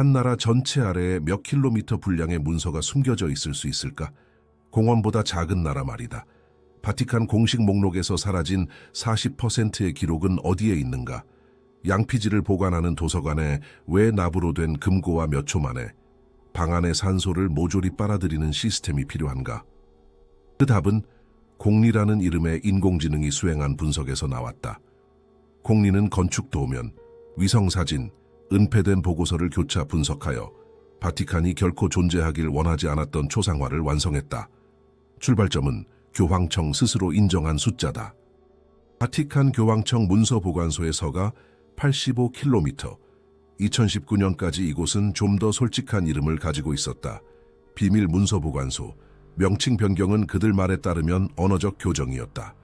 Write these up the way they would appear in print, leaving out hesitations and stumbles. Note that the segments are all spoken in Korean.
한 나라 전체 아래에 몇 킬로미터 분량의 문서가 숨겨져 있을 수 있을까? 공원보다 작은 나라 말이다. 바티칸 공식 목록에서 사라진 40%의 기록은 어디에 있는가? 양피지를 보관하는 도서관에 왜 납으로 된 금고와 몇 초 만에 방 안의 산소를 모조리 빨아들이는 시스템이 필요한가? 그 답은 공리라는 이름의 인공지능이 수행한 분석에서 나왔다. 공리는 건축 도면, 위성사진, 은폐된 보고서를 교차 분석하여 바티칸이 결코 존재하길 원하지 않았던 초상화를 완성했다. 출발점은 교황청 스스로 인정한 숫자다. 바티칸 교황청 문서보관소의 서가 85km. 2019년까지 이곳은 좀 더 솔직한 이름을 가지고 있었다. 비밀 문서보관소. 명칭 변경은 그들 말에 따르면 언어적 교정이었다.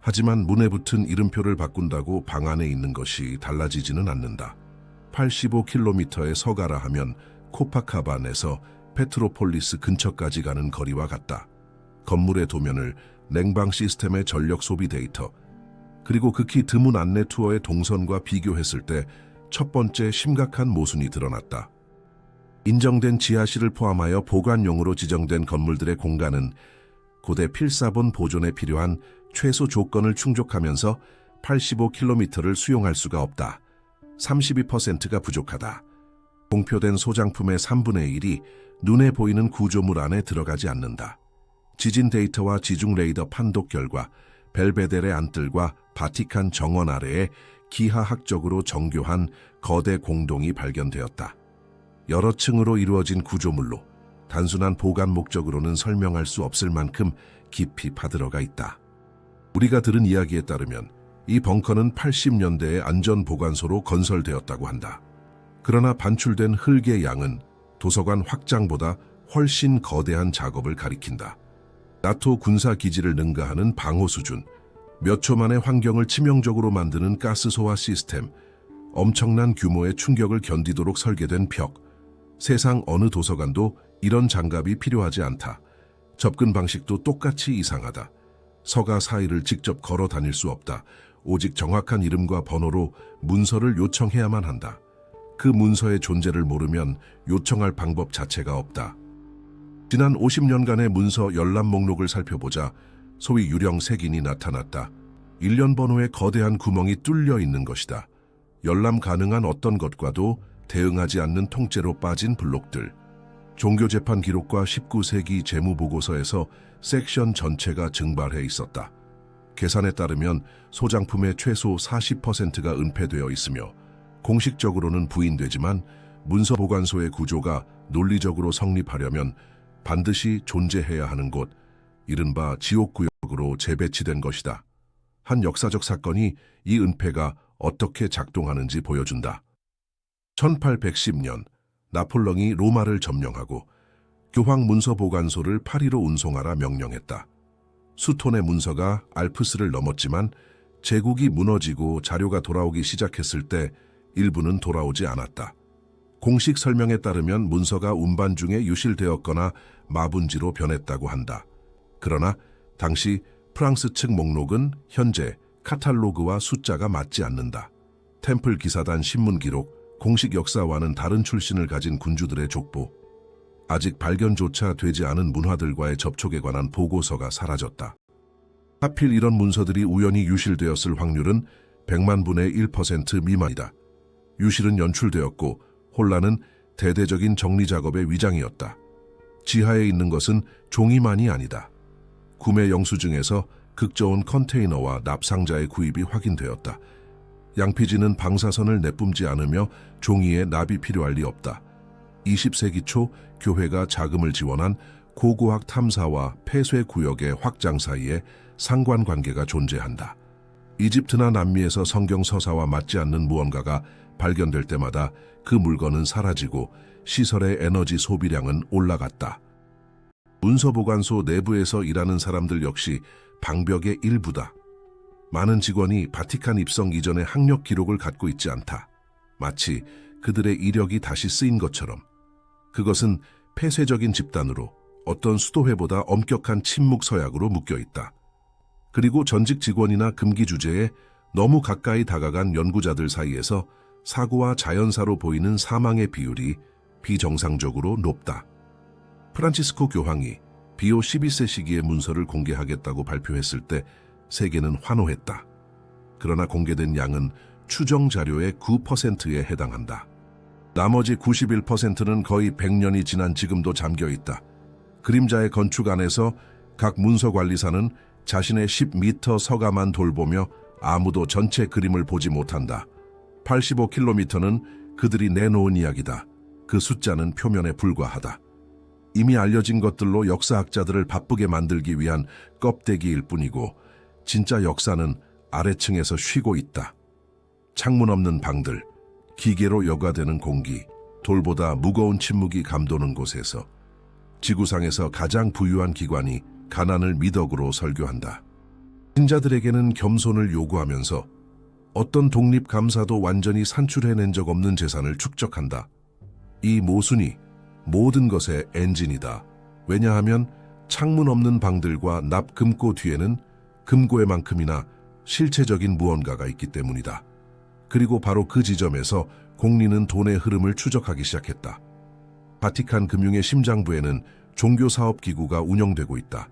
하지만 문에 붙은 이름표를 바꾼다고 방 안에 있는 것이 달라지지는 않는다. 85km의 서가라 하면 코파카반에서 페트로폴리스 근처까지 가는 거리와 같다. 건물의 도면을, 냉방 시스템의 전력 소비 데이터, 그리고 극히 드문 안내 투어의 동선과 비교했을 때 첫 번째 심각한 모순이 드러났다. 인정된 지하실을 포함하여 보관용으로 지정된 건물들의 공간은 고대 필사본 보존에 필요한 최소 조건을 충족하면서 85km를 수용할 수가 없다. 32%가 부족하다. 공표된 소장품의 3분의 1이 눈에 보이는 구조물 안에 들어가지 않는다. 지진 데이터와 지중 레이더 판독 결과 벨베데레 안뜰과 바티칸 정원 아래에 기하학적으로 정교한 거대 공동이 발견되었다. 여러 층으로 이루어진 구조물로 단순한 보관 목적으로는 설명할 수 없을 만큼 깊이 파들어가 있다. 우리가 들은 이야기에 따르면 이 벙커는 80년대에 안전보관소로 건설되었다고 한다. 그러나 반출된 흙의 양은 도서관 확장보다 훨씬 거대한 작업을 가리킨다. 나토 군사기지를 능가하는 방호 수준, 몇 초 만에 환경을 치명적으로 만드는 가스 소화 시스템, 엄청난 규모의 충격을 견디도록 설계된 벽. 세상 어느 도서관도 이런 장갑이 필요하지 않다. 접근 방식도 똑같이 이상하다. 서가 사이를 직접 걸어 다닐 수 없다. 오직 정확한 이름과 번호로 문서를 요청해야만 한다. 그 문서의 존재를 모르면 요청할 방법 자체가 없다. 지난 50년간의 문서 열람 목록을 살펴보자 소위 유령 색인이 나타났다. 일련 번호에 거대한 구멍이 뚫려 있는 것이다. 열람 가능한 어떤 것과도 대응하지 않는 통째로 빠진 블록들. 종교재판 기록과 19세기 재무보고서에서 섹션 전체가 증발해 있었다. 계산에 따르면 소장품의 최소 40%가 은폐되어 있으며 공식적으로는 부인되지만 문서보관소의 구조가 논리적으로 성립하려면 반드시 존재해야 하는 곳, 이른바 지옥구역으로 재배치된 것이다. 한 역사적 사건이 이 은폐가 어떻게 작동하는지 보여준다. 1810년 나폴레옹이 로마를 점령하고 교황 문서보관소를 파리로 운송하라 명령했다. 수톤의 문서가 알프스를 넘었지만 제국이 무너지고 자료가 돌아오기 시작했을 때 일부는 돌아오지 않았다. 공식 설명에 따르면 문서가 운반 중에 유실되었거나 마분지로 변했다고 한다. 그러나 당시 프랑스 측 목록은 현재 카탈로그와 숫자가 맞지 않는다. 템플 기사단 신문 기록, 공식 역사와는 다른 출신을 가진 군주들의 족보, 아직 발견조차 되지 않은 문화들과의 접촉에 관한 보고서가 사라졌다. 하필 이런 문서들이 우연히 유실되었을 확률은 100만 분의 1% 미만이다. 유실은 연출되었고 혼란은 대대적인 정리 작업의 위장이었다. 지하에 있는 것은 종이만이 아니다. 구매 영수증에서 극저온 컨테이너와 납상자의 구입이 확인되었다. 양피지는 방사선을 내뿜지 않으며 종이에 납이 필요할 리 없다. 20세기 초 교회가 자금을 지원한 고고학 탐사와 폐쇄 구역의 확장 사이에 상관관계가 존재한다. 이집트나 남미에서 성경 서사와 맞지 않는 무언가가 발견될 때마다 그 물건은 사라지고 시설의 에너지 소비량은 올라갔다. 문서보관소 내부에서 일하는 사람들 역시 방벽의 일부다. 많은 직원이 바티칸 입성 이전의 학력 기록을 갖고 있지 않다. 마치 그들의 이력이 다시 쓰인 것처럼. 그것은 폐쇄적인 집단으로 어떤 수도회보다 엄격한 침묵 서약으로 묶여 있다. 그리고 전직 직원이나 금기 주제에 너무 가까이 다가간 연구자들 사이에서 사고와 자연사로 보이는 사망의 비율이 비정상적으로 높다. 프란치스코 교황이 비오 12세 시기의 문서를 공개하겠다고 발표했을 때 세계는 환호했다. 그러나 공개된 양은 추정 자료의 9%에 해당한다. 나머지 91%는 거의 100년이 지난 지금도 잠겨 있다. 그림자의 건축 안에서 각 문서관리사는 자신의 10m 서가만 돌보며 아무도 전체 그림을 보지 못한다. 85km는 그들이 내놓은 이야기다. 그 숫자는 표면에 불과하다. 이미 알려진 것들로 역사학자들을 바쁘게 만들기 위한 껍데기일 뿐이고 진짜 역사는 아래층에서 쉬고 있다. 창문 없는 방들, 기계로 여과되는 공기, 돌보다 무거운 침묵이 감도는 곳에서 지구상에서 가장 부유한 기관이 가난을 미덕으로 설교한다. 신자들에게는 겸손을 요구하면서 어떤 독립감사도 완전히 산출해낸 적 없는 재산을 축적한다. 이 모순이 모든 것의 엔진이다. 왜냐하면 창문 없는 방들과 납금고 뒤에는 금고에만큼이나 실체적인 무언가가 있기 때문이다. 그리고 바로 그 지점에서 공리는 돈의 흐름을 추적하기 시작했다. 바티칸 금융의 심장부에는 종교사업기구가 운영되고 있다.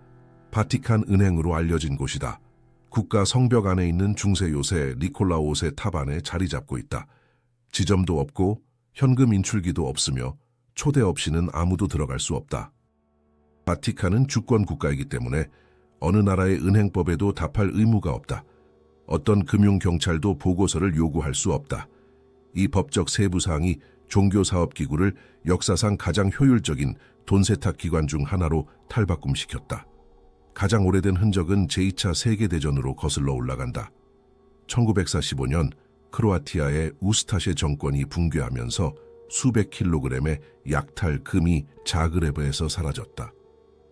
바티칸 은행으로 알려진 곳이다. 국가 성벽 안에 있는 중세 요새 니콜라오 5세 탑 안에 자리 잡고 있다. 지점도 없고 현금 인출기도 없으며 초대 없이는 아무도 들어갈 수 없다. 바티칸은 주권 국가이기 때문에 어느 나라의 은행법에도 답할 의무가 없다. 어떤 금융경찰도 보고서를 요구할 수 없다. 이 법적 세부사항이 종교사업기구를 역사상 가장 효율적인 돈 세탁 기관 중 하나로 탈바꿈시켰다. 가장 오래된 흔적은 제2차 세계대전으로 거슬러 올라간다. 1945년 크로아티아의 우스타셰 정권이 붕괴하면서 수백 킬로그램의 약탈 금이 자그레브에서 사라졌다.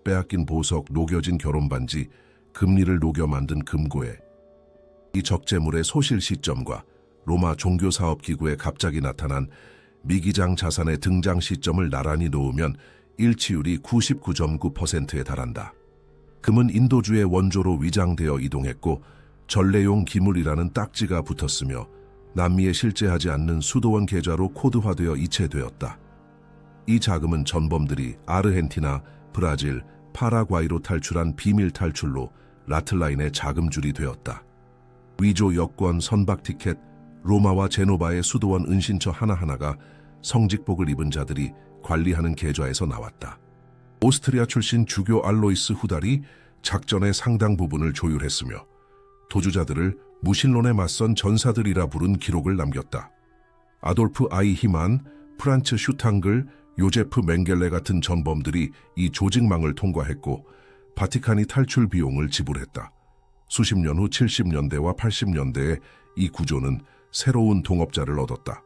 빼앗긴 보석, 녹여진 결혼반지, 금리를 녹여 만든 금고에 이 적재물의 소실 시점과 로마 종교사업기구에 갑자기 나타난 미기장 자산의 등장 시점을 나란히 놓으면 일치율이 99.9%에 달한다. 금은 인도주의 원조로 위장되어 이동했고 전래용 기물이라는 딱지가 붙었으며 남미에 실제하지 않는 수도원 계좌로 코드화되어 이체되었다. 이 자금은 전범들이 아르헨티나, 브라질, 파라과이로 탈출한 비밀 탈출로 라틀라인의 자금줄이 되었다. 위조 여권, 선박 티켓, 로마와 제노바의 수도원 은신처 하나하나가 성직복을 입은 자들이 관리하는 계좌에서 나왔다. 오스트리아 출신 주교 알로이스 후달이 작전의 상당 부분을 조율했으며 도주자들을 무신론에 맞선 전사들이라 부른 기록을 남겼다. 아돌프 아이히만, 프란츠 슈탕글, 요제프 맹겔레 같은 전범들이 이 조직망을 통과했고 바티칸이 탈출 비용을 지불했다. 수십 년 후 70년대와 80년대에 이 구조는 새로운 동업자를 얻었다.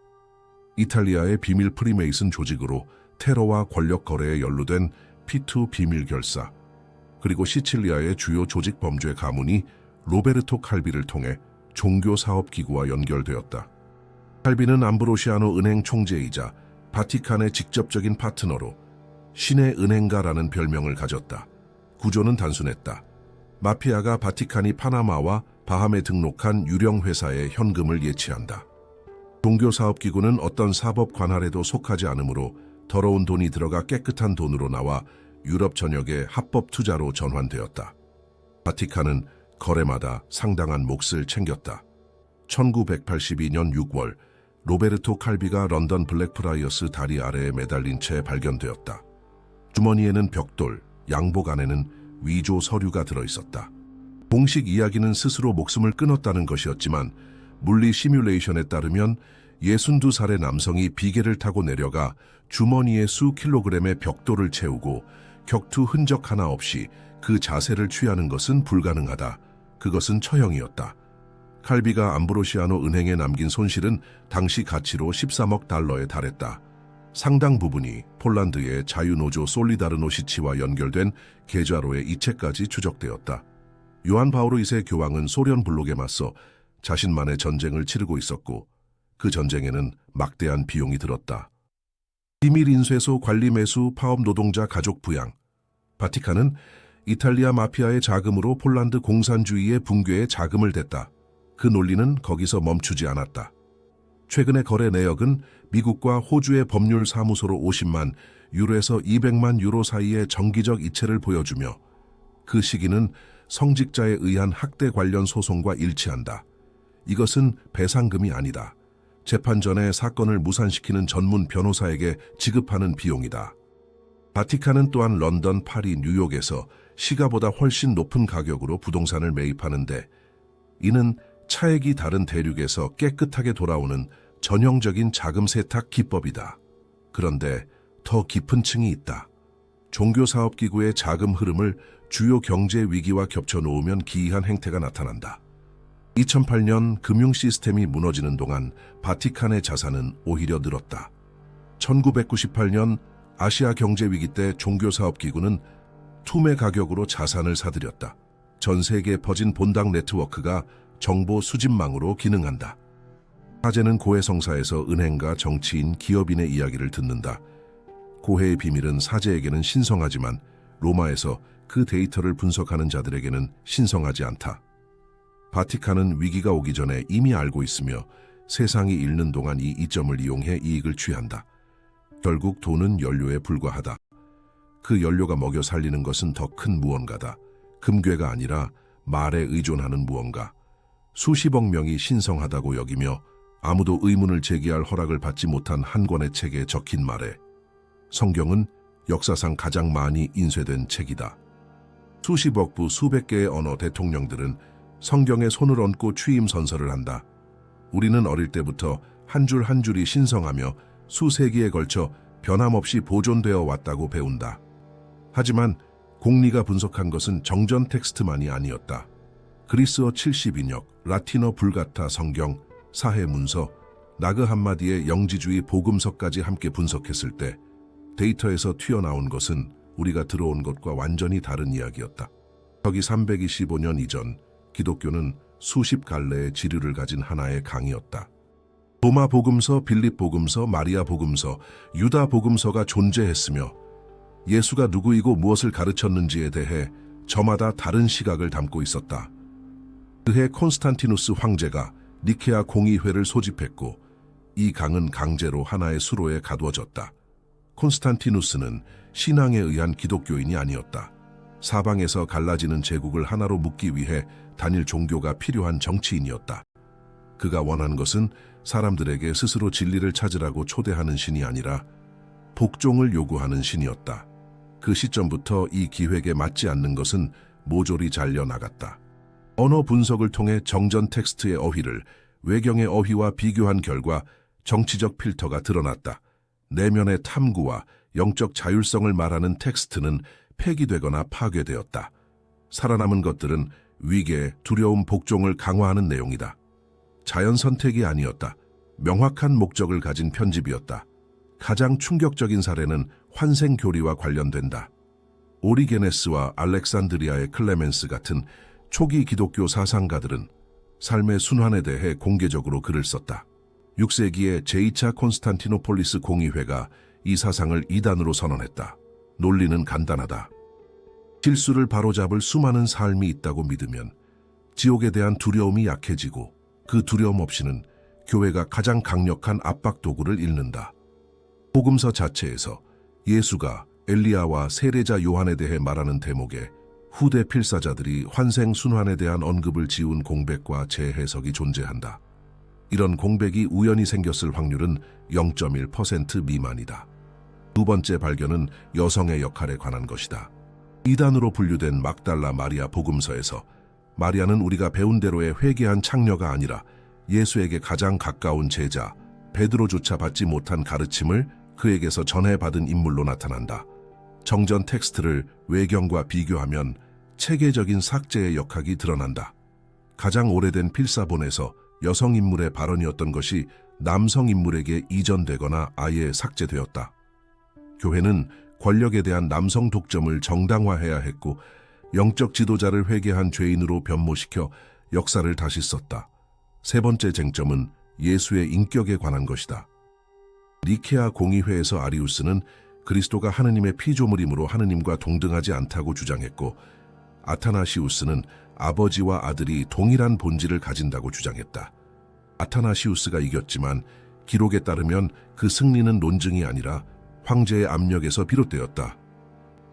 이탈리아의 비밀 프리메이슨 조직으로 테러와 권력 거래에 연루된 P2 비밀 결사, 그리고 시칠리아의 주요 조직 범죄 가문이 로베르토 칼비를 통해 종교사업기구와 연결되었다. 칼비는 암브로시아노 은행 총재이자 바티칸의 직접적인 파트너로 신의 은행가라는 별명을 가졌다. 구조는 단순했다. 마피아가 바티칸이 파나마와 바함에 등록한 유령 회사의 현금을 예치한다. 종교사업기구는 어떤 사법 관할에도 속하지 않으므로 더러운 돈이 들어가 깨끗한 돈으로 나와 유럽 전역의 합법 투자로 전환되었다. 바티칸은 거래마다 상당한 몫을 챙겼다. 1982년 6월 로베르토 칼비가 런던 블랙프라이어스 다리 아래에 매달린 채 발견되었다. 주머니에는 벽돌, 양복 안에는 위조 서류가 들어있었다. 공식 이야기는 스스로 목숨을 끊었다는 것이었지만 물리 시뮬레이션에 따르면 62살의 남성이 비계를 타고 내려가 주머니에 수 킬로그램의 벽돌을 채우고 격투 흔적 하나 없이 그 자세를 취하는 것은 불가능하다. 그것은 처형이었다. 칼비가 암브로시아노 은행에 남긴 손실은 당시 가치로 13억 달러에 달했다. 상당 부분이 폴란드의 자유노조 솔리다르노시치와 연결된 계좌로의 이체까지 추적되었다. 요한 바오로 2세 교황은 소련 블록에 맞서 자신만의 전쟁을 치르고 있었고 그 전쟁에는 막대한 비용이 들었다. 비밀 인쇄소 관리 매수, 파업 노동자 가족 부양. 바티칸은 이탈리아 마피아의 자금으로 폴란드 공산주의의 붕괴에 자금을 댔다. 그 논리는 거기서 멈추지 않았다. 최근의 거래 내역은 미국과 호주의 법률 사무소로 50만 유로에서 200만 유로 사이의 정기적 이체를 보여주며 그 시기는 성직자에 의한 학대 관련 소송과 일치한다. 이것은 배상금이 아니다. 재판 전에 사건을 무산시키는 전문 변호사에게 지급하는 비용이다. 바티칸은 또한 런던, 파리, 뉴욕에서 시가보다 훨씬 높은 가격으로 부동산을 매입하는데 이는 차액이 다른 대륙에서 깨끗하게 돌아오는 전형적인 자금 세탁 기법이다. 그런데 더 깊은 층이 있다. 종교사업기구의 자금 흐름을 주요 경제 위기와 겹쳐 놓으면 기이한 행태가 나타난다. 2008년 금융 시스템이 무너지는 동안 바티칸의 자산은 오히려 늘었다. 1998년 아시아 경제 위기 때 종교사업기구는 투매 가격으로 자산을 사들였다. 전 세계에 퍼진 본당 네트워크가 정보 수집망으로 기능한다. 사제는 고해성사에서 은행가, 정치인, 기업인의 이야기를 듣는다. 고해의 비밀은 사제에게는 신성하지만 로마에서 그 데이터를 분석하는 자들에게는 신성하지 않다. 바티칸은 위기가 오기 전에 이미 알고 있으며 세상이 잃는 동안 이 이점을 이용해 이익을 취한다. 결국 돈은 연료에 불과하다. 그 연료가 먹여 살리는 것은 더 큰 무언가다. 금괴가 아니라 말에 의존하는 무언가. 수십억 명이 신성하다고 여기며 아무도 의문을 제기할 허락을 받지 못한 한 권의 책에 적힌 말에 성경은 역사상 가장 많이 인쇄된 책이다. 수십억 부 수백 개의 언어 대통령들은 성경에 손을 얹고 취임 선서를 한다. 우리는 어릴 때부터 한 줄 한 줄이 신성하며 수세기에 걸쳐 변함없이 보존되어 왔다고 배운다. 하지만 공리가 분석한 것은 정전 텍스트만이 아니었다. 그리스어 70인역, 라틴어 불가타 성경, 사해 문서, 나그 한마디의 영지주의 복음서까지 함께 분석했을 때 데이터에서 튀어나온 것은 우리가 들어온 것과 완전히 다른 이야기였다. 서기 325년 이전 기독교는 수십 갈래의 지류를 가진 하나의 강이었다. 로마 복음서, 빌립 복음서, 마리아 복음서, 유다 복음서가 존재했으며 예수가 누구이고 무엇을 가르쳤는지에 대해 저마다 다른 시각을 담고 있었다. 그해 콘스탄티누스 황제가 니케아 공의회를 소집했고 이 강은 강제로 하나의 수로에 가두어졌다. 콘스탄티누스는 신앙에 의한 기독교인이 아니었다. 사방에서 갈라지는 제국을 하나로 묶기 위해 단일 종교가 필요한 정치인이었다. 그가 원한 것은 사람들에게 스스로 진리를 찾으라고 초대하는 신이 아니라 복종을 요구하는 신이었다. 그 시점부터 이 기획에 맞지 않는 것은 모조리 잘려나갔다. 언어 분석을 통해 정전 텍스트의 어휘를 외경의 어휘와 비교한 결과 정치적 필터가 드러났다. 내면의 탐구와 영적 자율성을 말하는 텍스트는 폐기되거나 파괴되었다. 살아남은 것들은 위계, 두려움, 복종을 강화하는 내용이다. 자연 선택이 아니었다. 명확한 목적을 가진 편집이었다. 가장 충격적인 사례는 환생 교리와 관련된다. 오리게네스와 알렉산드리아의 클레멘스 같은 초기 기독교 사상가들은 삶의 순환에 대해 공개적으로 글을 썼다. 6세기의 제2차 콘스탄티노폴리스 공의회가 이 사상을 이단으로 선언했다. 논리는 간단하다. 실수를 바로잡을 수많은 삶이 있다고 믿으면 지옥에 대한 두려움이 약해지고 그 두려움 없이는 교회가 가장 강력한 압박 도구를 잃는다. 복음서 자체에서 예수가 엘리야와 세례자 요한에 대해 말하는 대목에 후대 필사자들이 환생 순환에 대한 언급을 지운 공백과 재해석이 존재한다. 이런 공백이 우연히 생겼을 확률은 0.1% 미만이다. 두 번째 발견은 여성의 역할에 관한 것이다. 이단으로 분류된 막달라 마리아 복음서에서 마리아는 우리가 배운 대로의 회개한 창녀가 아니라 예수에게 가장 가까운 제자 베드로조차 받지 못한 가르침을 그에게서 전해받은 인물로 나타난다. 정전 텍스트를 외경과 비교하면 체계적인 삭제의 역학이 드러난다. 가장 오래된 필사본에서 여성 인물의 발언이었던 것이 남성 인물에게 이전되거나 아예 삭제되었다. 교회는 권력에 대한 남성 독점을 정당화해야 했고 영적 지도자를 회개한 죄인으로 변모시켜 역사를 다시 썼다. 세 번째 쟁점은 예수의 인격에 관한 것이다. 니케아 공의회에서 아리우스는 그리스도가 하느님의 피조물이므로 하느님과 동등하지 않다고 주장했고 아타나시우스는 아버지와 아들이 동일한 본질을 가진다고 주장했다. 아타나시우스가 이겼지만 기록에 따르면 그 승리는 논증이 아니라 황제의 압력에서 비롯되었다.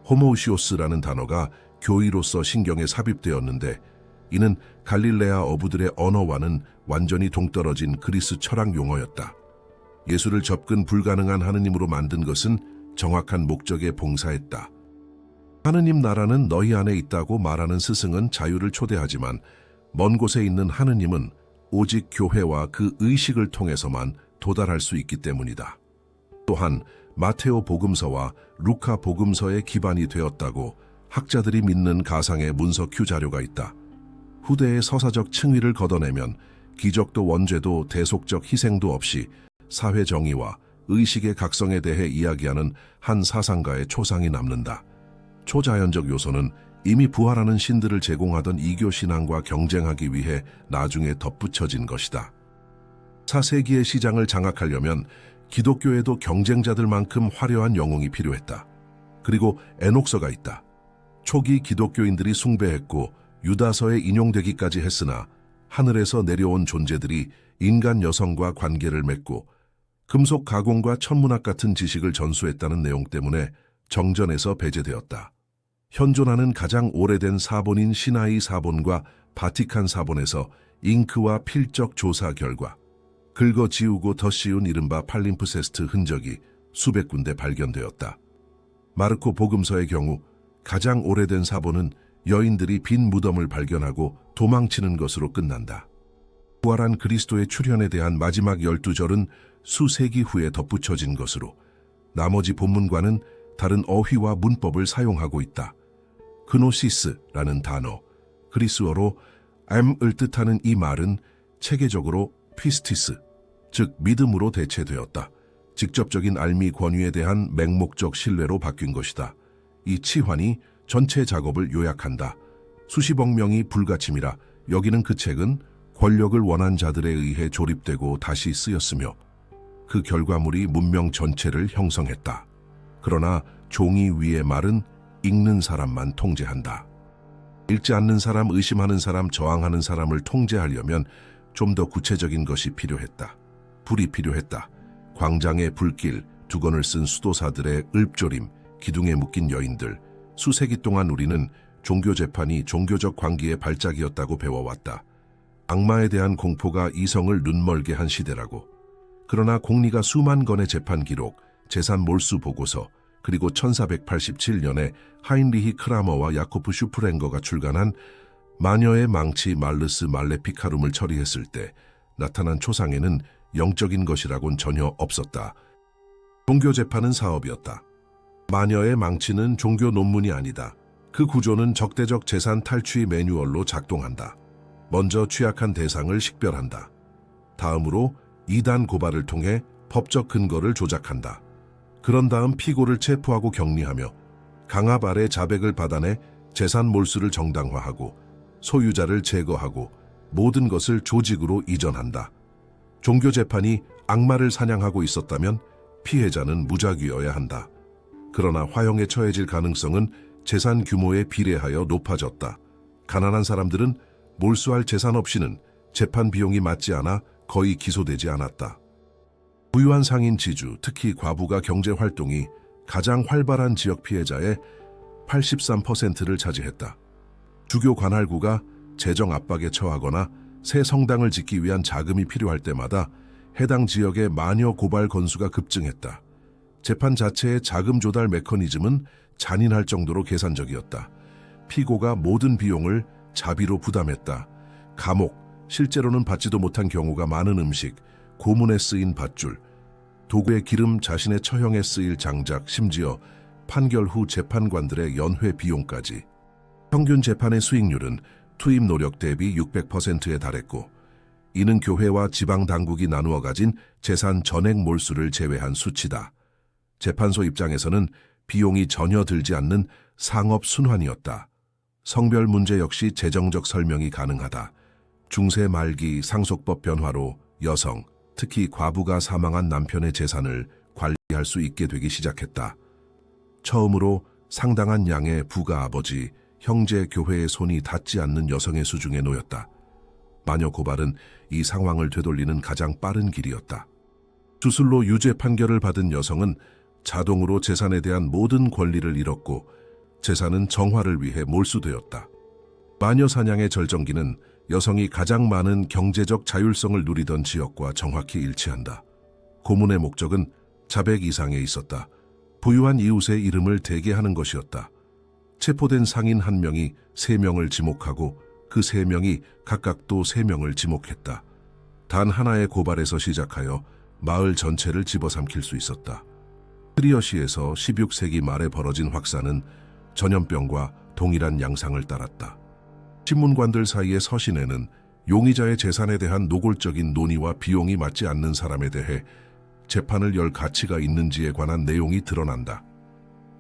호모우시오스라는 단어가 교의로서 신경에 삽입되었는데 이는 갈릴레아 어부들의 언어와는 완전히 동떨어진 그리스 철학 용어였다. 예수를 접근 불가능한 하느님으로 만든 것은 정확한 목적에 봉사했다. 하느님 나라는 너희 안에 있다고 말하는 스승은 자유를 초대하지만 먼 곳에 있는 하느님은 오직 교회와 그 의식을 통해서만 도달할 수 있기 때문이다. 또한 마테오 복음서와 루카 복음서의 기반이 되었다고 학자들이 믿는 가상의 문서 큐 자료가 있다. 후대의 서사적 층위를 걷어내면 기적도 원죄도 대속적 희생도 없이 사회 정의와 의식의 각성에 대해 이야기하는 한 사상가의 초상이 남는다. 초자연적 요소는 이미 부활하는 신들을 제공하던 이교 신앙과 경쟁하기 위해 나중에 덧붙여진 것이다. 4세기의 시장을 장악하려면 기독교에도 경쟁자들만큼 화려한 영웅이 필요했다. 그리고 에녹서가 있다. 초기 기독교인들이 숭배했고 유다서에 인용되기까지 했으나 하늘에서 내려온 존재들이 인간 여성과 관계를 맺고 금속 가공과 천문학 같은 지식을 전수했다는 내용 때문에 정전에서 배제되었다. 현존하는 가장 오래된 사본인 시나이 사본과 바티칸 사본에서 잉크와 필적 조사 결과 긁어지우고 덧씌운 이른바 팔림프세스트 흔적이 수백 군데 발견되었다. 마르코 복음서의 경우 가장 오래된 사본은 여인들이 빈 무덤을 발견하고 도망치는 것으로 끝난다. 부활한 그리스도의 출현에 대한 마지막 12절은 수세기 후에 덧붙여진 것으로 나머지 본문과는 다른 어휘와 문법을 사용하고 있다. 그노시스라는 단어, 그리스어로 M을 뜻하는 이 말은 체계적으로 피스티스, 즉 믿음으로 대체되었다. 직접적인 알미 권위에 대한 맹목적 신뢰로 바뀐 것이다. 이 치환이 전체 작업을 요약한다. 수십억 명이 불가침이라 여기는 그 책은 권력을 원한 자들에 의해 조립되고 다시 쓰였으며 그 결과물이 문명 전체를 형성했다. 그러나 종이 위의 말은 읽는 사람만 통제한다. 읽지 않는 사람, 의심하는 사람, 저항하는 사람을 통제하려면 좀 더 구체적인 것이 필요했다. 불이 필요했다. 광장의 불길, 두건을 쓴 수도사들의 읊조림, 기둥에 묶인 여인들. 수세기 동안 우리는 종교 재판이 종교적 광기의 발작이었다고 배워왔다. 악마에 대한 공포가 이성을 눈멀게 한 시대라고. 그러나 공리가 수만 건의 재판 기록, 재산 몰수 보고서, 그리고 1487년에 하인리히 크라머와 야코프 슈프랭거가 출간한 마녀의 망치 말르스 말레피카룸을 처리했을 때 나타난 초상에는 영적인 것이라곤 전혀 없었다. 종교 재판은 사업이었다. 마녀의 망치는 종교 논문이 아니다. 그 구조는 적대적 재산 탈취 매뉴얼로 작동한다. 먼저 취약한 대상을 식별한다. 다음으로 이단 고발을 통해 법적 근거를 조작한다. 그런 다음 피고를 체포하고 격리하며 강압 아래 자백을 받아내 재산 몰수를 정당화하고 소유자를 제거하고 모든 것을 조직으로 이전한다. 종교 재판이 악마를 사냥하고 있었다면 피해자는 무작위여야 한다. 그러나 화형에 처해질 가능성은 재산 규모에 비례하여 높아졌다. 가난한 사람들은 몰수할 재산 없이는 재판 비용이 맞지 않아 거의 기소되지 않았다. 부유한 상인 지주, 특히 과부가 경제활동이 가장 활발한 지역 피해자의 83%를 차지했다. 주교 관할구가 재정 압박에 처하거나 새 성당을 짓기 위한 자금이 필요할 때마다 해당 지역의 마녀 고발 건수가 급증했다. 재판 자체의 자금 조달 메커니즘은 잔인할 정도로 계산적이었다. 피고가 모든 비용을 자비로 부담했다. 감옥, 실제로는 받지도 못한 경우가 많은 음식, 고문에 쓰인 밧줄, 도구의 기름 자신의 처형에 쓰일 장작, 심지어 판결 후 재판관들의 연회 비용까지. 평균 재판의 수익률은 투입 노력 대비 600%에 달했고 이는 교회와 지방 당국이 나누어 가진 재산 전액 몰수를 제외한 수치다. 재판소 입장에서는 비용이 전혀 들지 않는 상업 순환이었다. 성별 문제 역시 재정적 설명이 가능하다. 중세 말기 상속법 변화로 여성, 특히 과부가 사망한 남편의 재산을 관리할 수 있게 되기 시작했다. 처음으로 상당한 양의 부가 아버지, 형제 교회의 손이 닿지 않는 여성의 수중에 놓였다. 마녀 고발은 이 상황을 되돌리는 가장 빠른 길이었다. 주술로 유죄 판결을 받은 여성은 자동으로 재산에 대한 모든 권리를 잃었고 재산은 정화를 위해 몰수되었다. 마녀 사냥의 절정기는 여성이 가장 많은 경제적 자율성을 누리던 지역과 정확히 일치한다. 고문의 목적은 자백 이상에 있었다. 부유한 이웃의 이름을 대게 하는 것이었다. 체포된 상인 1명이 3명을 지목하고 그 3명이 각각 또 3명을 지목했다. 단 하나의 고발에서 시작하여 마을 전체를 집어삼킬 수 있었다. 트리어시에서 16세기 말에 벌어진 확산은 전염병과 동일한 양상을 따랐다. 신문관들 사이의 서신에는 용의자의 재산에 대한 노골적인 논의와 비용이 맞지 않는 사람에 대해 재판을 열 가치가 있는지에 관한 내용이 드러난다.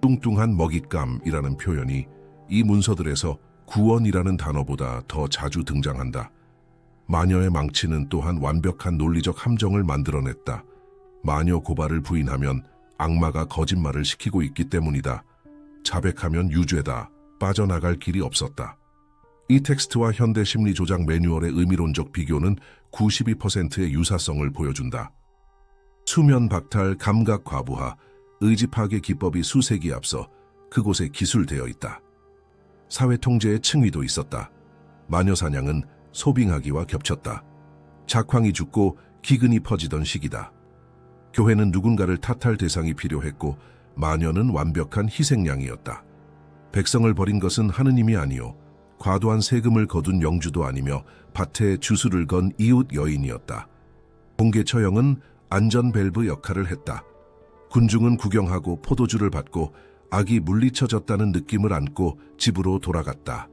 뚱뚱한 먹잇감이라는 표현이 이 문서들에서 구원이라는 단어보다 더 자주 등장한다. 마녀의 망치는 또한 완벽한 논리적 함정을 만들어냈다. 마녀 고발을 부인하면 악마가 거짓말을 시키고 있기 때문이다. 자백하면 유죄다. 빠져나갈 길이 없었다. 이 텍스트와 현대 심리 조작 매뉴얼의 의미론적 비교는 92%의 유사성을 보여준다. 수면 박탈, 감각 과부하, 의지 파괴 기법이 수세기 앞서 그곳에 기술되어 있다. 사회 통제의 층위도 있었다. 마녀 사냥은 소빙하기와 겹쳤다. 작황이 죽고 기근이 퍼지던 시기다. 교회는 누군가를 탓할 대상이 필요했고 마녀는 완벽한 희생양이었다. 백성을 버린 것은 하느님이 아니요 과도한 세금을 거둔 영주도 아니며 밭에 주술을 건 이웃 여인이었다. 공개 처형은 안전 밸브 역할을 했다. 군중은 구경하고 포도주를 받고 악이 물리쳐졌다는 느낌을 안고 집으로 돌아갔다.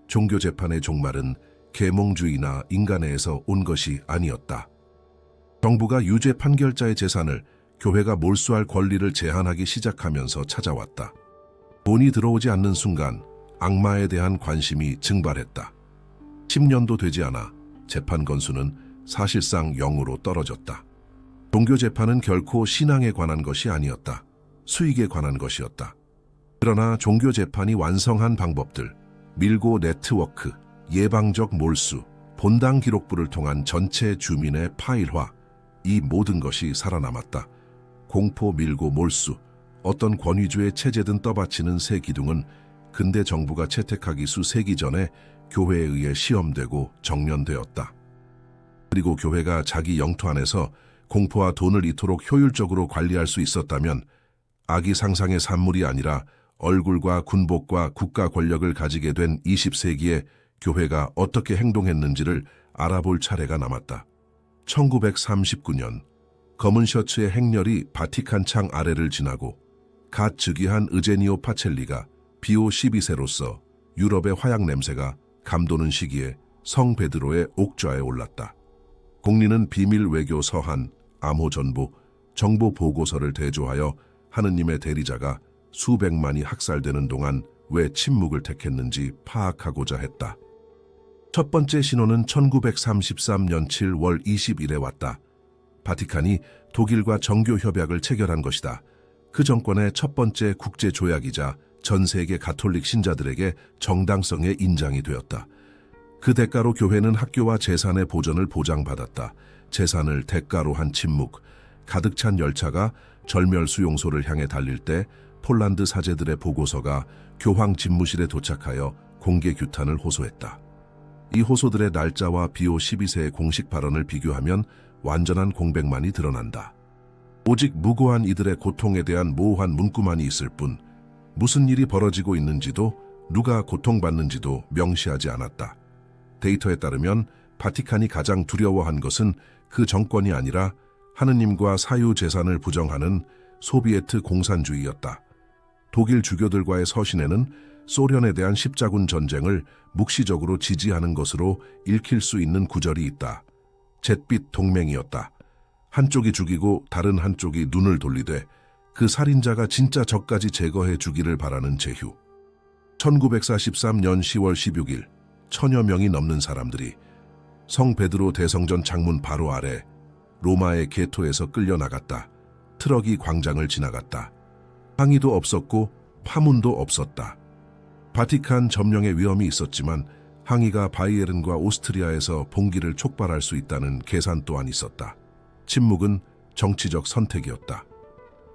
종교 재판의 종말은 계몽주의나 인간애에서 온 것이 아니었다. 정부가 유죄 판결자의 재산을 교회가 몰수할 권리를 제한하기 시작하면서 찾아왔다. 돈이 들어오지 않는 순간 악마에 대한 관심이 증발했다. 10년도 되지 않아 재판 건수는 사실상 0으로 떨어졌다. 종교 재판은 결코 신앙에 관한 것이 아니었다. 수익에 관한 것이었다. 그러나 종교 재판이 완성한 방법들, 밀고 네트워크, 예방적 몰수, 본당 기록부를 통한 전체 주민의 파일화, 이 모든 것이 살아남았다. 공포 밀고 몰수, 어떤 권위주의 체제든 떠받치는 새 기둥은 근대 정부가 채택하기 수세기 전에 교회에 의해 시험되고 정련되었다. 그리고 교회가 자기 영토 안에서 공포와 돈을 이토록 효율적으로 관리할 수 있었다면 악이 상상의 산물이 아니라 얼굴과 군복과 국가 권력을 가지게 된 20세기에 교회가 어떻게 행동했는지를 알아볼 차례가 남았다. 1939년 검은 셔츠의 행렬이 바티칸 창 아래를 지나고 갓 즉위한 의제니오 파첼리가 비오 12세로서 유럽의 화약 냄새가 감도는 시기에 성 베드로의 옥좌에 올랐다. 공리는 비밀 외교 서한, 암호 전보, 정보 보고서를 대조하여 하느님의 대리자가 수백만이 학살되는 동안 왜 침묵을 택했는지 파악하고자 했다. 첫 번째 신호는 1933년 7월 20일에 왔다. 바티칸이 독일과 정교 협약을 체결한 것이다. 그 정권의 첫 번째 국제 조약이자 전 세계 가톨릭 신자들에게 정당성의 인장이 되었다. 그 대가로 교회는 학교와 재산의 보전을 보장받았다. 재산을 대가로 한 침묵. 가득 찬 열차가 절멸 수용소를 향해 달릴 때 폴란드 사제들의 보고서가 교황 집무실에 도착하여 공개 규탄을 호소했다. 이 호소들의 날짜와 비오 12세의 공식 발언을 비교하면 완전한 공백만이 드러난다. 오직 무고한 이들의 고통에 대한 모호한 문구만이 있을 뿐 무슨 일이 벌어지고 있는지도 누가 고통받는지도 명시하지 않았다. 데이터에 따르면 바티칸이 가장 두려워한 것은 그 정권이 아니라 하느님과 사유 재산을 부정하는 소비에트 공산주의였다. 독일 주교들과의 서신에는 소련에 대한 십자군 전쟁을 묵시적으로 지지하는 것으로 읽힐 수 있는 구절이 있다. 잿빛 동맹이었다. 한쪽이 죽이고 다른 한쪽이 눈을 돌리되 그 살인자가 진짜 적까지 제거해 주기를 바라는 제휴. 1943년 10월 16일 1000여 명이 넘는 사람들이 성 베드로 대성전 창문 바로 아래 로마의 게토에서 끌려나갔다. 트럭이 광장을 지나갔다. 항의도 없었고 파문도 없었다. 바티칸 점령의 위험이 있었지만 항의가 바이에른과 오스트리아에서 봉기를 촉발할 수 있다는 계산 또한 있었다. 침묵은 정치적 선택이었다.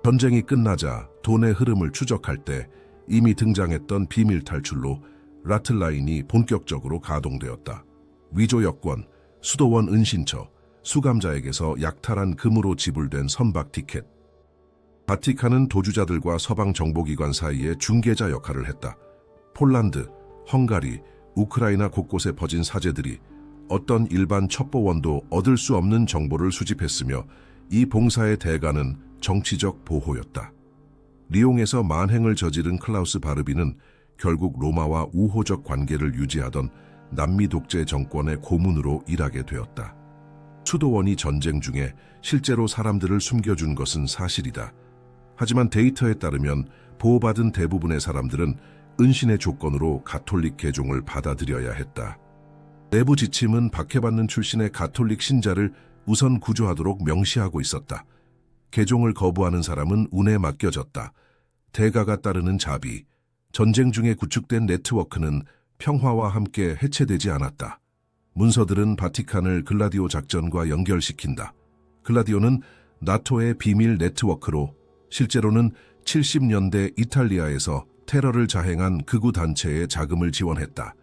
전쟁이 끝나자 돈의 흐름을 추적할 때 이미 등장했던 비밀 탈출로 라틀라인이 본격적으로 가동되었다. 위조 여권, 수도원 은신처, 수감자에게서 약탈한 금으로 지불된 선박 티켓. 바티칸은 도주자들과 서방 정보기관 사이의 중개자 역할을 했다. 폴란드, 헝가리, 우크라이나 곳곳에 퍼진 사제들이 어떤 일반 첩보원도 얻을 수 없는 정보를 수집했으며 이 봉사의 대가는 정치적 보호였다. 리옹에서 만행을 저지른 클라우스 바르비는 결국 로마와 우호적 관계를 유지하던 남미 독재 정권의 고문으로 일하게 되었다. 수도원이 전쟁 중에 실제로 사람들을 숨겨준 것은 사실이다. 하지만 데이터에 따르면 보호받은 대부분의 사람들은 은신의 조건으로 가톨릭 개종을 받아들여야 했다. 내부 지침은 박해받는 출신의 가톨릭 신자를 우선 구조하도록 명시하고 있었다. 개종을 거부하는 사람은 운에 맡겨졌다. 대가가 따르는 자비, 전쟁 중에 구축된 네트워크는 평화와 함께 해체되지 않았다. 문서들은 바티칸을 글라디오 작전과 연결시킨다. 글라디오는 나토의 비밀 네트워크로 실제로는 70년대 이탈리아에서 테러를 자행한 극우 단체에 자금을 지원했다.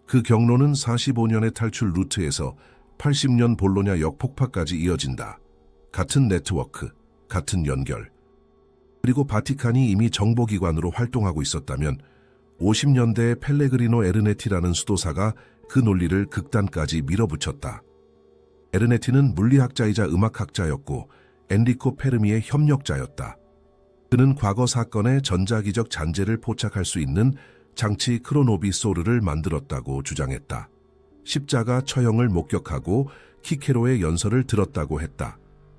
그 경로는 45년의 탈출 루트에서 80년 볼로냐 역폭파까지 이어진다. 같은 네트워크, 같은 연결. 그리고 바티칸이 이미 정보기관으로 활동하고 있었다면 50년대의 펠레그리노 에르네티라는 수도사가 그 논리를 극단까지 밀어붙였다. 에르네티는 물리학자이자 음악학자였고 엔리코 페르미의 협력자였다. 그는 과거 사건의 전자기적 잔재를 포착할 수 있는 장치 크로노비소르를 만들었다고 주장했다. 십자가 처형을 목격하고 키케로의 연설을 들었다고 했다.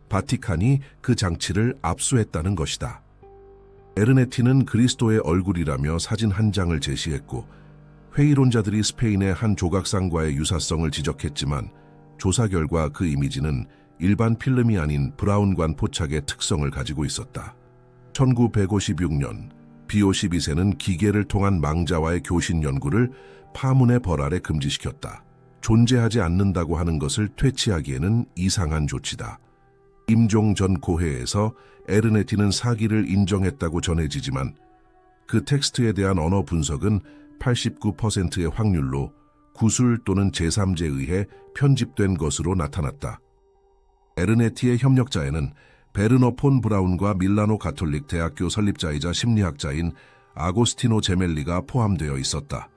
바티칸이 그 장치를 압수했다는 것이다. 에르네티는 그리스도의 얼굴이라며 사진 한 장을 제시했고 회의론자들이 스페인의 한 조각상과의 유사성을 지적했지만 조사 결과 그 이미지는 일반 필름이 아닌 브라운관 포착의 특성을 가지고 있었다. 1956년 비오 12세는 기계를 통한 망자와의 교신 연구를 파문의 벌 아래 금지시켰다. 존재하지 않는다고 하는 것을 퇴치하기에는 이상한 조치다. 임종 전 고회에서 에르네티는 사기를 인정했다고 전해지지만 그 텍스트에 대한 언어 분석은 89%의 확률로 구술 또는 제3자에 의해 편집된 것으로 나타났다. 에르네티의 협력자에는 베르너 폰 브라운과 밀라노 가톨릭 대학교 설립자이자 심리학자인 아고스티노 제멜리가 포함되어 있었다.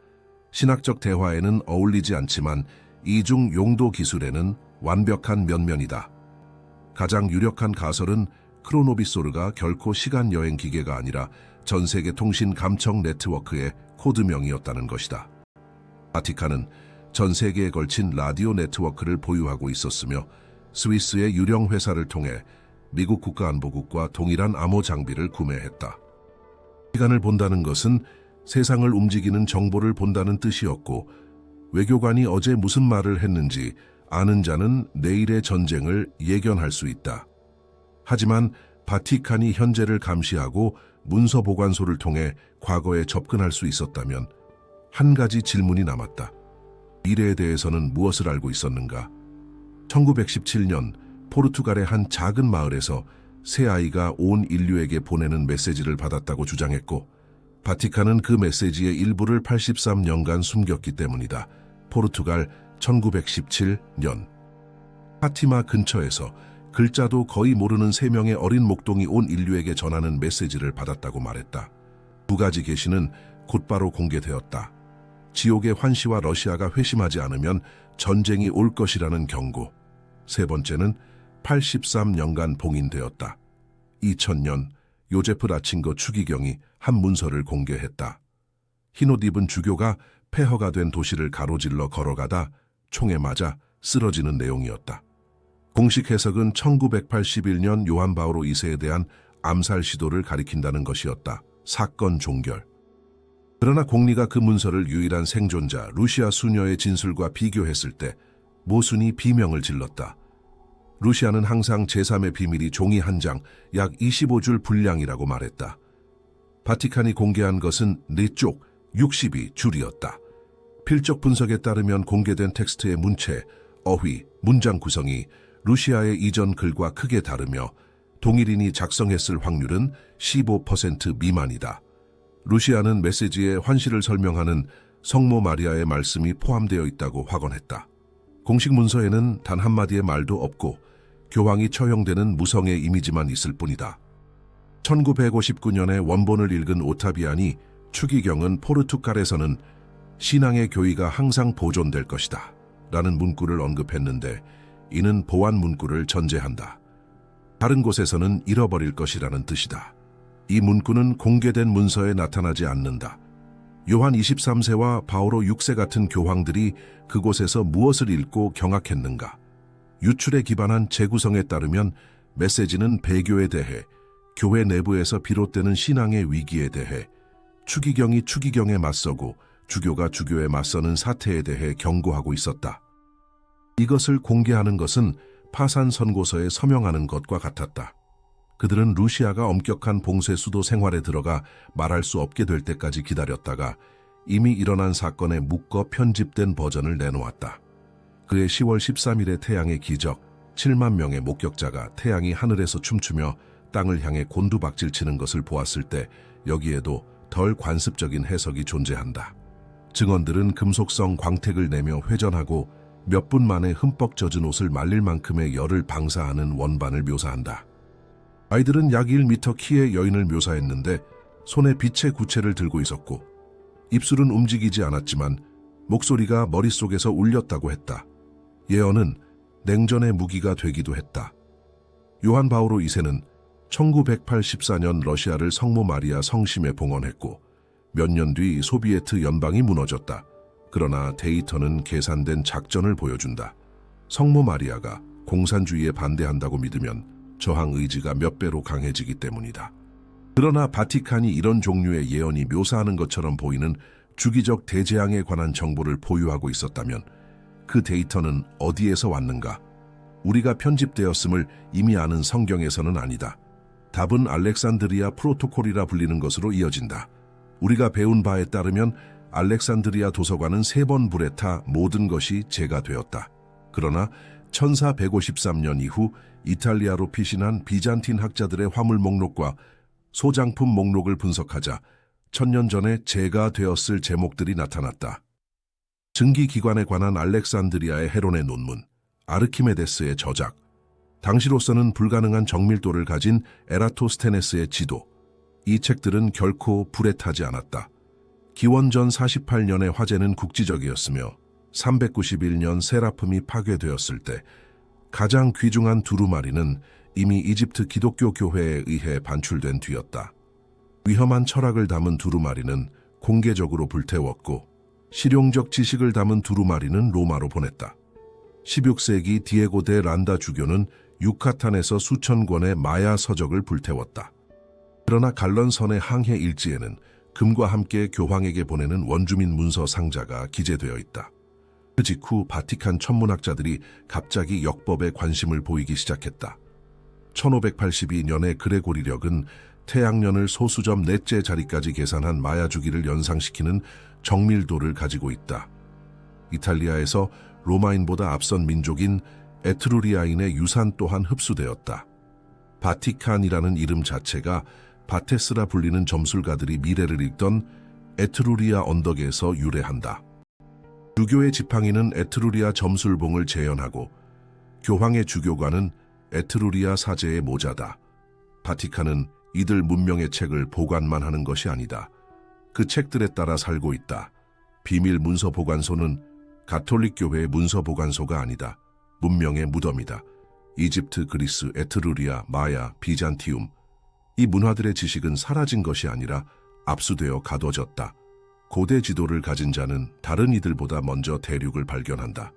신학적 대화에는 어울리지 않지만 이중 용도 기술에는 완벽한 면면이다. 가장 유력한 가설은 크로노비소르가 결코 시간 여행 기계가 아니라 전 세계 통신 감청 네트워크의 코드명이었다는 것이다. 바티칸은 전 세계에 걸친 라디오 네트워크를 보유하고 있었으며 스위스의 유령 회사를 통해 미국 국가안보국과 동일한 암호 장비를 구매했다. 시간을 본다는 것은 세상을 움직이는 정보를 본다는 뜻이었고 외교관이 어제 무슨 말을 했는지 아는 자는 내일의 전쟁을 예견할 수 있다. 하지만 바티칸이 현재를 감시하고 문서 보관소를 통해 과거에 접근할 수 있었다면 한 가지 질문이 남았다. 미래에 대해서는 무엇을 알고 있었는가? 1917년 포르투갈의 한 작은 마을에서 새 아이가 온 인류에게 보내는 메시지를 받았다고 주장했고 바티칸은 그 메시지의 일부를 83년간 숨겼기 때문이다. 포르투갈 1917년 파티마 근처에서 글자도 거의 모르는 3명의 어린 목동이 온 인류에게 전하는 메시지를 받았다고 말했다. 두 가지 계시는 곧바로 공개되었다. 지옥의 환시와 러시아가 회심하지 않으면 전쟁이 올 것이라는 경고. 세 번째는 83년간 봉인되었다. 2000년 요제프 라친거 추기경이 한 문서를 공개했다. 흰 옷 입은 주교가 폐허가 된 도시를 가로질러 걸어가다 총에 맞아 쓰러지는 내용이었다. 공식 해석은 1981년 요한 바오로 2세에 대한 암살 시도를 가리킨다는 것이었다. 사건 종결. 그러나 공리가 그 문서를 유일한 생존자 루시아 수녀의 진술과 비교했을 때 모순이 비명을 질렀다. 루시아는 항상 제3의 비밀이 종이 한 장, 약 25줄 분량이라고 말했다. 바티칸이 공개한 것은 4쪽, 62줄이었다. 필적 분석에 따르면 공개된 텍스트의 문체, 어휘, 문장 구성이 루시아의 이전 글과 크게 다르며 동일인이 작성했을 확률은 15% 미만이다. 루시아는 메시지에 환시를 설명하는 성모 마리아의 말씀이 포함되어 있다고 확언했다. 공식 문서에는 단 한마디의 말도 없고 교황이 처형되는 무성의 이미지만 있을 뿐이다. 1959년에 원본을 읽은 오타비안이 추기경은 포르투갈에서는 신앙의 교의가 항상 보존될 것이다 라는 문구를 언급했는데 이는 보완 문구를 전제한다. 다른 곳에서는 잃어버릴 것이라는 뜻이다. 이 문구는 공개된 문서에 나타나지 않는다. 요한 23세와 바오로 6세 같은 교황들이 그곳에서 무엇을 읽고 경악했는가? 유출에 기반한 재구성에 따르면 메시지는 배교에 대해, 교회 내부에서 비롯되는 신앙의 위기에 대해, 추기경이 추기경에 맞서고 주교가 주교에 맞서는 사태에 대해 경고하고 있었다. 이것을 공개하는 것은 파산 선고서에 서명하는 것과 같았다. 그들은 루시아가 엄격한 봉쇄 수도 생활에 들어가 말할 수 없게 될 때까지 기다렸다가 이미 일어난 사건에 묶어 편집된 버전을 내놓았다. 그해 10월 13일의 태양의 기적, 7만 명의 목격자가 태양이 하늘에서 춤추며 땅을 향해 곤두박질 치는 것을 보았을 때 여기에도 덜 관습적인 해석이 존재한다. 증언들은 금속성 광택을 내며 회전하고 몇 분 만에 흠뻑 젖은 옷을 말릴 만큼의 열을 방사하는 원반을 묘사한다. 아이들은 약 1m 키의 여인을 묘사했는데 손에 빛의 구체를 들고 있었고 입술은 움직이지 않았지만 목소리가 머릿속에서 울렸다고 했다. 예언은 냉전의 무기가 되기도 했다. 요한 바오로 2세는 1984년 러시아를 성모 마리아 성심에 봉헌했고 몇 년 뒤 소비에트 연방이 무너졌다. 그러나 데이터는 계산된 작전을 보여준다. 성모 마리아가 공산주의에 반대한다고 믿으면 저항 의지가 몇 배로 강해지기 때문이다. 그러나 바티칸이 이런 종류의 예언이 묘사하는 것처럼 보이는 주기적 대재앙에 관한 정보를 보유하고 있었다면 그 데이터는 어디에서 왔는가? 우리가 편집되었음을 이미 아는 성경에서는 아니다. 답은 알렉산드리아 프로토콜이라 불리는 것으로 이어진다. 우리가 배운 바에 따르면 알렉산드리아 도서관은 3번 불에 타 모든 것이 재가 되었다. 그러나 1453년 이후 이탈리아로 피신한 비잔틴 학자들의 화물 목록과 소장품 목록을 분석하자 1000년 전에 재가 되었을 제목들이 나타났다. 증기기관에 관한 알렉산드리아의 헤론의 논문, 아르키메데스의 저작, 당시로서는 불가능한 정밀도를 가진 에라토스테네스의 지도, 이 책들은 결코 불에 타지 않았다. 기원전 48년의 화재는 국지적이었으며 391년 세라핌이 파괴되었을 때 가장 귀중한 두루마리는 이미 이집트 기독교 교회에 의해 반출된 뒤였다. 위험한 철학을 담은 두루마리는 공개적으로 불태웠고 실용적 지식을 담은 두루마리는 로마로 보냈다. 16세기 디에고 데 란다 주교는 유카탄에서 수천 권의 마야 서적을 불태웠다. 그러나 갈런선의 항해 일지에는 금과 함께 교황에게 보내는 원주민 문서 상자가 기재되어 있다. 그 직후 바티칸 천문학자들이 갑자기 역법에 관심을 보이기 시작했다. 1582년의 그레고리력은 태양년을 소수점 넷째 자리까지 계산한 마야 주기를 연상시키는 정밀도를 가지고 있다. 이탈리아에서 로마인보다 앞선 민족인 에트루리아인의 유산 또한 흡수되었다. 바티칸이라는 이름 자체가 바테스라 불리는 점술가들이 미래를 읽던 에트루리아 언덕에서 유래한다. 주교의 지팡이는 에트루리아 점술봉을 재현하고 교황의 주교관은 에트루리아 사제의 모자다. 바티칸은 이들 문명의 책을 보관만 하는 것이 아니다. 그 책들에 따라 살고 있다. 비밀 문서 보관소는 가톨릭 교회의 문서 보관소가 아니다. 문명의 무덤이다. 이집트, 그리스, 에트루리아, 마야, 비잔티움, 이 문화들의 지식은 사라진 것이 아니라 압수되어 가둬졌다. 고대 지도를 가진 자는 다른 이들보다 먼저 대륙을 발견한다.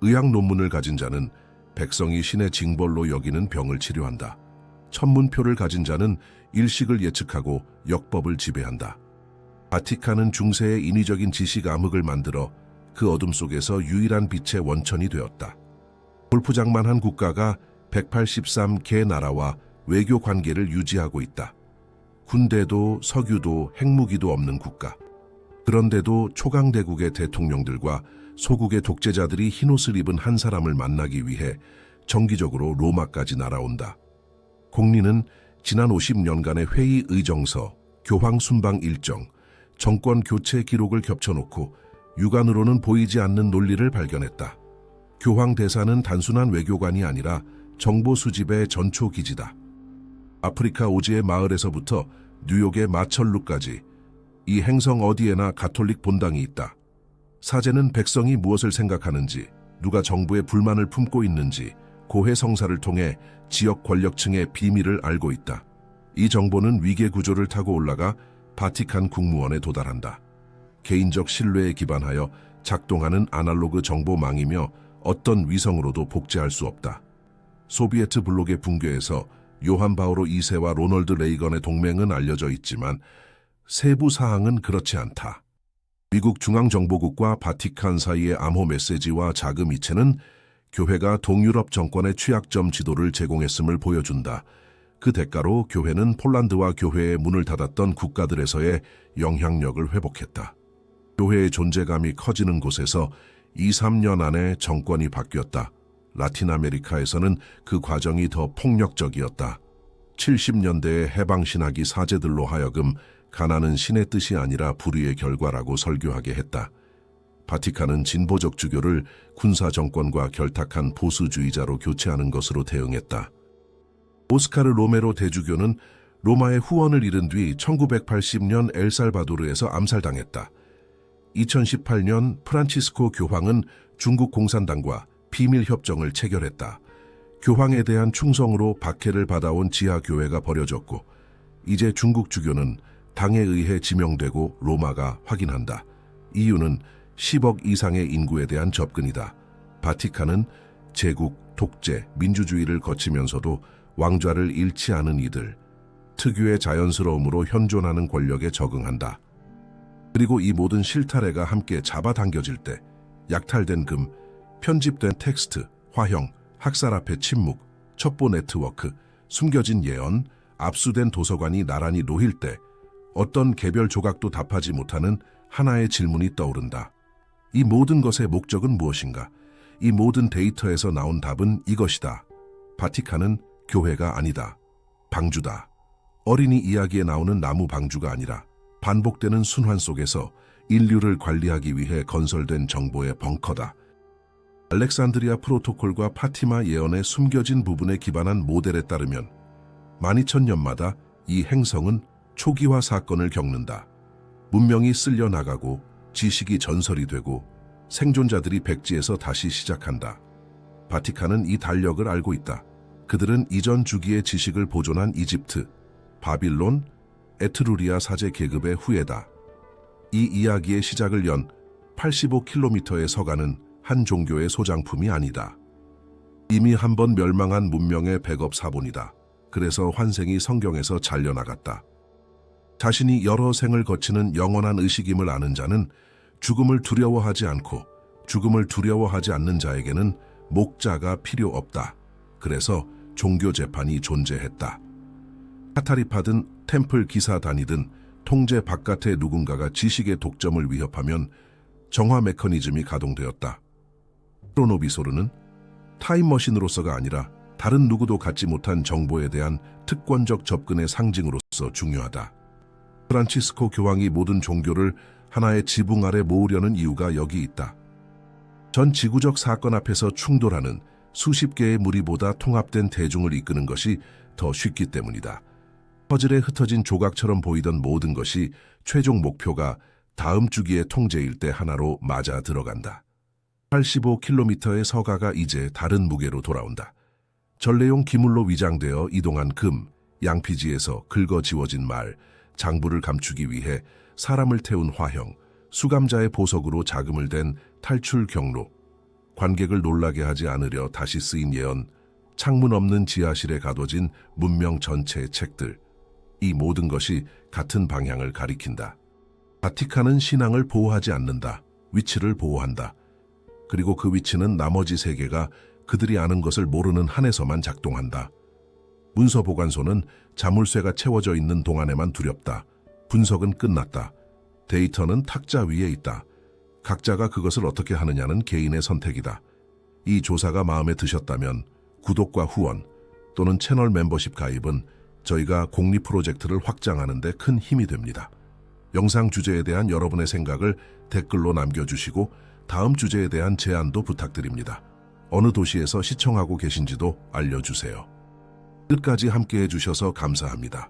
의학 논문을 가진 자는 백성이 신의 징벌로 여기는 병을 치료한다. 천문표를 가진 자는 일식을 예측하고 역법을 지배한다. 바티칸은 중세의 인위적인 지식 암흑을 만들어 그 어둠 속에서 유일한 빛의 원천이 되었다. 골프장만한 국가가 183개 나라와 외교 관계를 유지하고 있다. 군대도 석유도 핵무기도 없는 국가. 그런데도 초강대국의 대통령들과 소국의 독재자들이 흰옷을 입은 한 사람을 만나기 위해 정기적으로 로마까지 날아온다. 공리는 지난 50년간의 회의 의정서, 교황 순방 일정, 정권 교체 기록을 겹쳐놓고 육안으로는 보이지 않는 논리를 발견했다. 교황 대사는 단순한 외교관이 아니라 정보 수집의 전초 기지다. 아프리카 오지의 마을에서부터 뉴욕의 마천루까지 이 행성 어디에나 가톨릭 본당이 있다. 사제는 백성이 무엇을 생각하는지, 누가 정부에 불만을 품고 있는지 고해 성사를 통해 지역 권력층의 비밀을 알고 있다. 이 정보는 위계 구조를 타고 올라가 바티칸 국무원에 도달한다. 개인적 신뢰에 기반하여 작동하는 아날로그 정보망이며 어떤 위성으로도 복제할 수 없다. 소비에트 블록의 붕괴에서 요한 바오로 2세와 로널드 레이건의 동맹은 알려져 있지만 세부 사항은 그렇지 않다. 미국 중앙정보국과 바티칸 사이의 암호 메시지와 자금 이체는 교회가 동유럽 정권의 취약점 지도를 제공했음을 보여준다. 그 대가로 교회는 폴란드와 교회의 문을 닫았던 국가들에서의 영향력을 회복했다. 교회의 존재감이 커지는 곳에서 2, 3년 안에 정권이 바뀌었다. 라틴 아메리카에서는 그 과정이 더 폭력적이었다. 70년대의 해방신학이 사제들로 하여금 가난은 신의 뜻이 아니라 불의의 결과라고 설교하게 했다. 바티칸은 진보적 주교를 군사 정권과 결탁한 보수주의자로 교체하는 것으로 대응했다. 오스카르 로메로 대주교는 로마의 후원을 잃은 뒤 1980년 엘살바도르에서 암살당했다. 2018년 프란치스코 교황은 중국 공산당과 비밀 협정을 체결했다. 교황에 대한 충성으로 박해를 받아온 지하교회가 버려졌고 이제 중국 주교는 당에 의해 지명되고 로마가 확인한다. 이유는 10억 이상의 인구에 대한 접근이다. 바티칸은 제국, 독재, 민주주의를 거치면서도 왕좌를 잃지 않은 이들, 특유의 자연스러움으로 현존하는 권력에 적응한다. 그리고 이 모든 실타래가 함께 잡아당겨질 때 약탈된 금, 편집된 텍스트, 화형, 학살 앞의 침묵, 첩보 네트워크, 숨겨진 예언, 압수된 도서관이 나란히 놓일 때 어떤 개별 조각도 답하지 못하는 하나의 질문이 떠오른다. 이 모든 것의 목적은 무엇인가? 이 모든 데이터에서 나온 답은 이것이다. 바티칸은 교회가 아니다. 방주다. 어린이 이야기에 나오는 나무 방주가 아니라 반복되는 순환 속에서 인류를 관리하기 위해 건설된 정보의 벙커다. 알렉산드리아 프로토콜과 파티마 예언의 숨겨진 부분에 기반한 모델에 따르면 12,000년마다 이 행성은 초기화 사건을 겪는다. 문명이 쓸려 나가고 지식이 전설이 되고 생존자들이 백지에서 다시 시작한다. 바티칸은 이 달력을 알고 있다. 그들은 이전 주기의 지식을 보존한 이집트, 바빌론, 에트루리아 사제 계급의 후예다. 이 이야기의 시작을 연 85km의 서가는 한 종교의 소장품이 아니다. 이미 한 번 멸망한 문명의 백업 사본이다. 그래서 환생이 성경에서 잘려나갔다. 자신이 여러 생을 거치는 영원한 의식임을 아는 자는 죽음을 두려워하지 않고 죽음을 두려워하지 않는 자에게는 목자가 필요 없다. 그래서 종교 재판이 존재했다. 카타리파든 템플 기사단이든 통제 바깥의 누군가가 지식의 독점을 위협하면 정화 메커니즘이 가동되었다. 크로노비소르는 타임머신으로서가 아니라 다른 누구도 갖지 못한 정보에 대한 특권적 접근의 상징으로서 중요하다. 프란치스코 교황이 모든 종교를 하나의 지붕 아래 모으려는 이유가 여기 있다. 전 지구적 사건 앞에서 충돌하는 수십 개의 무리보다 통합된 대중을 이끄는 것이 더 쉽기 때문이다. 퍼즐에 흩어진 조각처럼 보이던 모든 것이 최종 목표가 다음 주기의 통제일 때 하나로 맞아 들어간다. 85km의 서가가 이제 다른 무게로 돌아온다. 전래용 기물로 위장되어 이동한 금, 양피지에서 긁어지워진 말, 장부를 감추기 위해 사람을 태운 화형, 수감자의 보석으로 자금을 댄 탈출 경로, 관객을 놀라게 하지 않으려 다시 쓰인 예언, 창문 없는 지하실에 가둬진 문명 전체의 책들, 이 모든 것이 같은 방향을 가리킨다. 바티칸은 신앙을 보호하지 않는다. 위치를 보호한다. 그리고 그 위치는 나머지 세계가 그들이 아는 것을 모르는 한에서만 작동한다. 문서보관소는 자물쇠가 채워져 있는 동안에만 두렵다. 분석은 끝났다. 데이터는 탁자 위에 있다. 각자가 그것을 어떻게 하느냐는 개인의 선택이다. 이 조사가 마음에 드셨다면 구독과 후원, 또는 채널 멤버십 가입은 저희가 공리 프로젝트를 확장하는 데 큰 힘이 됩니다. 영상 주제에 대한 여러분의 생각을 댓글로 남겨주시고 다음 주제에 대한 제안도 부탁드립니다. 어느 도시에서 시청하고 계신지도 알려주세요. 끝까지 함께해 주셔서 감사합니다.